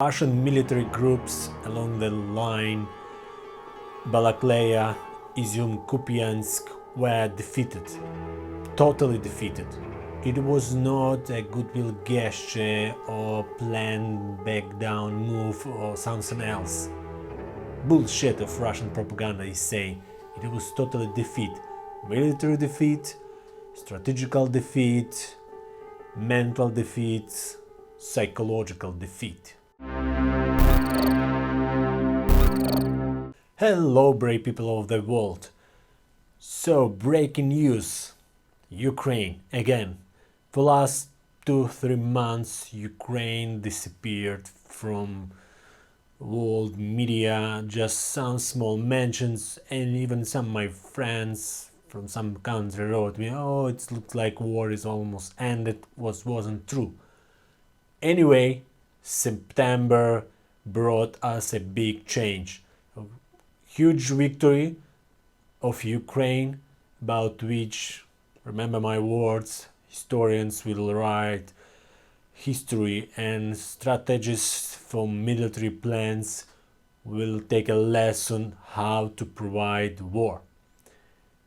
Russian military groups along the line Balaklia-Izyum, Kupyansk were defeated, totally defeated. It was not a goodwill gesture or planned back down move or something else. Bullshit of Russian propaganda is saying it was totally defeat. Military defeat, strategical defeat, mental defeat, psychological defeat. Hello, brave people of the world. So, breaking news. Ukraine again. For last 2-3 months, Ukraine disappeared from world media. Just some small mentions, and even some of my friends from some country wrote me, "Oh, it looks like war is almost ended." Wasn't true. Anyway, September brought us a big change. Huge victory of Ukraine, about which, remember my words, historians will write history, and strategists from military plans will take a lesson how to provide war.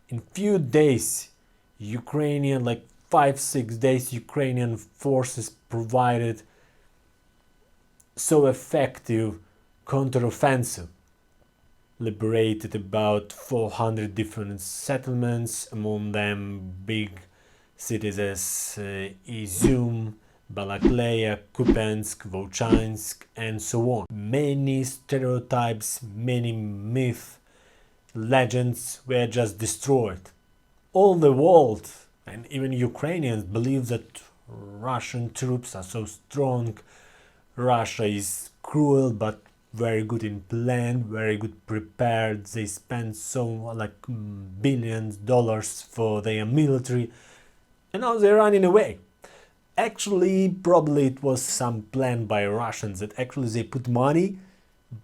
In few days, Ukrainian, like 5-6 days, Ukrainian forces provided so effective counteroffensive. Liberated about 400 different settlements, among them big cities as Izyum, Balaklia, Kupyansk, Volchansk, and so on. Many stereotypes, many myths, legends were just destroyed. All the world, and even Ukrainians, believe that Russian troops are so strong. Russia is cruel but very good in plan, very good prepared. They spend so like billions of dollars for their military, and now they're running away. Actually, probably it was some plan by Russians that actually they put money,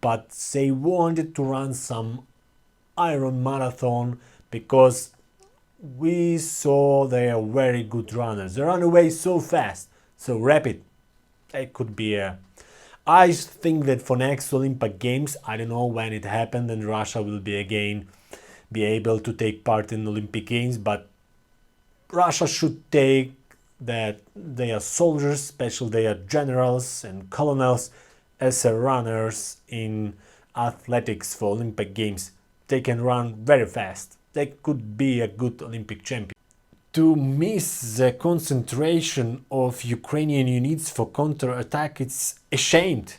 but they wanted to run some iron marathon because we saw they are very good runners. They run away so fast, so rapid. It could be a I think that for next Olympic Games, I don't know when it happened and Russia will be able to take part in Olympic Games, but Russia should take that they are soldiers, especially they are generals and colonels, as runners in athletics for Olympic Games. They can run very fast. They could be a good Olympic champion. To miss the concentration of Ukrainian units for counter-attack, it's ashamed.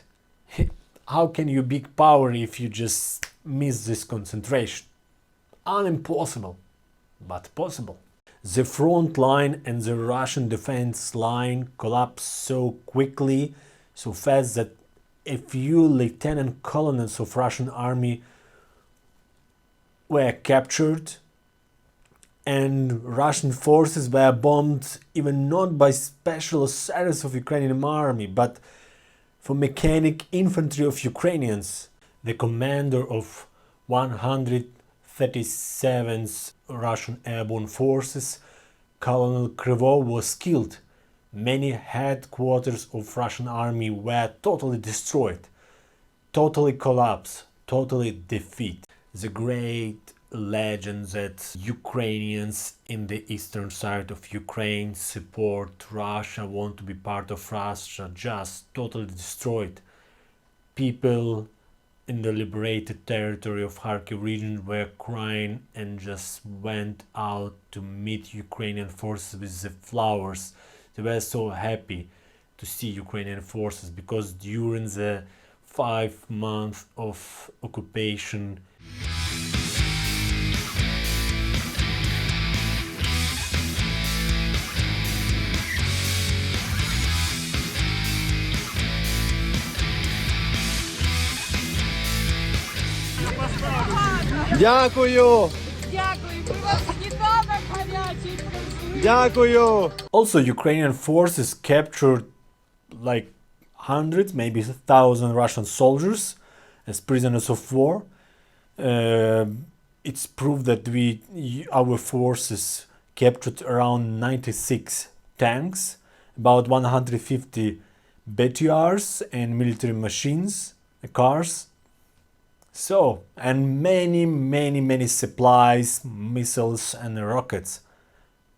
How can you be big power if you just miss this concentration? Unimpossible, but possible. The front line and the Russian defense line collapsed so quickly, so fast that a few lieutenant colonels of Russian army were captured, and Russian forces were bombed even not by special service of Ukrainian army, but for mechanic infantry of Ukrainians. The commander of 137th Russian airborne forces, Colonel Krivov, was killed. Many headquarters of Russian army were totally destroyed, totally collapsed, totally defeated. The great legend that Ukrainians in the eastern side of Ukraine support Russia, want to be part of Russia, just totally destroyed. People in the liberated territory of Kharkiv region were crying and just went out to meet Ukrainian forces with the flowers. They were so happy to see Ukrainian forces because during the 5 months of occupation Дякую! Дякую, ми вам сніданок гарячий принесли. Дякую! Also, Ukrainian forces captured like hundreds, maybe 1,000 Russian soldiers as prisoners of war. It's proof that our forces captured around 96 tanks, about 150 BTRs and military machines, cars. So, and many supplies, missiles and rockets,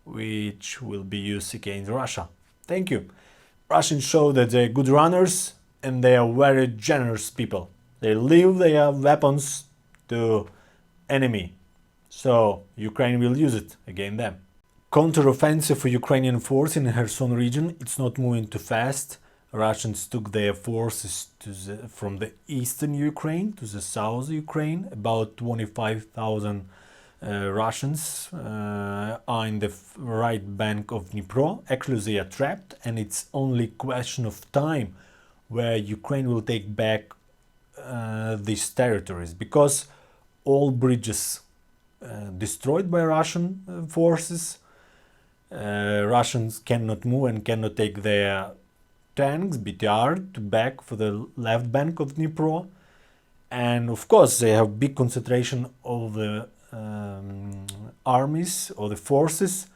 which will be used against Russia. Thank you. Russians show that they're good runners and they are very generous people. They leave their weapons to enemy. So Ukraine will use it against them. Counteroffensive for Ukrainian force in Kherson region. It's not moving too fast. Russians took their forces from the eastern Ukraine to the south Ukraine. About 25,000 Russians are in the right bank of Dnipro. Actually, they are trapped, and it's only question of time where Ukraine will take back these territories, because all bridges destroyed by Russian forces. Russians cannot move and cannot take their tanks, BTR, to back for the left bank of Dnipro. And of course they have big concentration of the armies or the forces.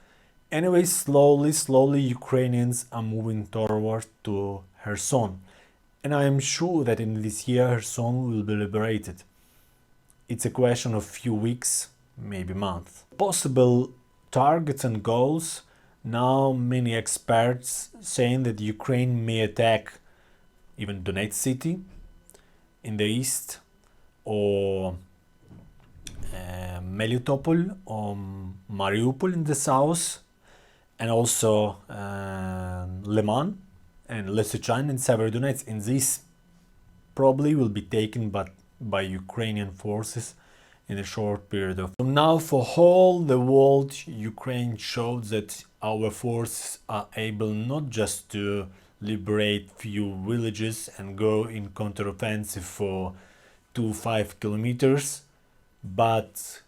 Anyway, slowly Ukrainians are moving toward to Kherson. And I am sure that in this year Kherson will be liberated. It's a question of few weeks, maybe months. Possible targets and goals. Now many experts saying that Ukraine may attack even Donetsk city in the east, or Melitopol or Mariupol in the south, and also Liman and Lysychansk and Severodonetsk. And this probably will be taken by Ukrainian forces in a short period of time. Now for whole the world, Ukraine showed that our forces are able not just to liberate few villages and go in counteroffensive for 2-5 kilometers, but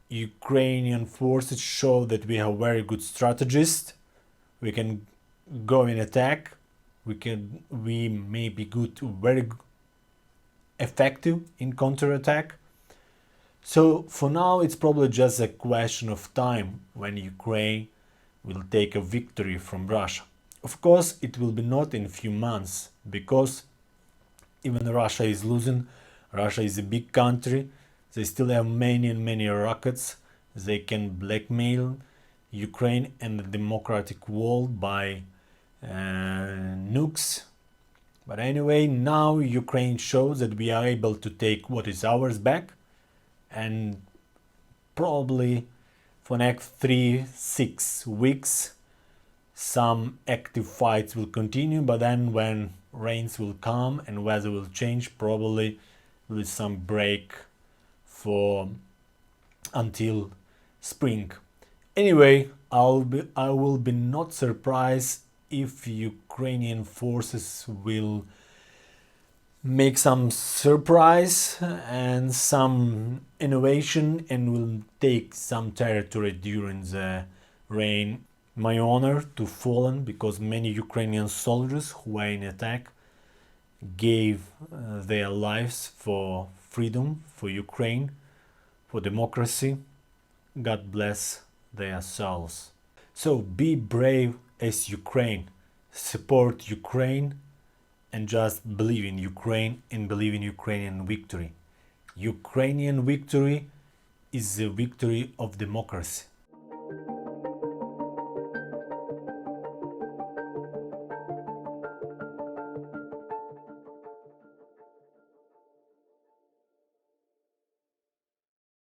Ukrainian forces show that we have very good strategists. We can go in attack. We may be good, very effective in counterattack. So for now it's probably just a question of time when Ukraine will take a victory from Russia. Of course it will be not in a few months, because even Russia is losing. Russia is a big country. They still have many rockets. They can blackmail Ukraine and the democratic world by nukes. But anyway, now Ukraine shows that we are able to take what is ours back, and probably for next 3-6 weeks some active fights will continue, but then when rains will come and weather will change, probably with some break for until spring. Anyway, I will be not surprised if Ukrainian forces will make some surprise and some innovation and will take some territory during the rain. My honor to fallen, because many Ukrainian soldiers who were in attack gave their lives for freedom, for Ukraine, for democracy. God bless their souls. So be brave as Ukraine, support Ukraine, and just believe in Ukraine and believe in Ukrainian victory. Ukrainian victory is the victory of democracy.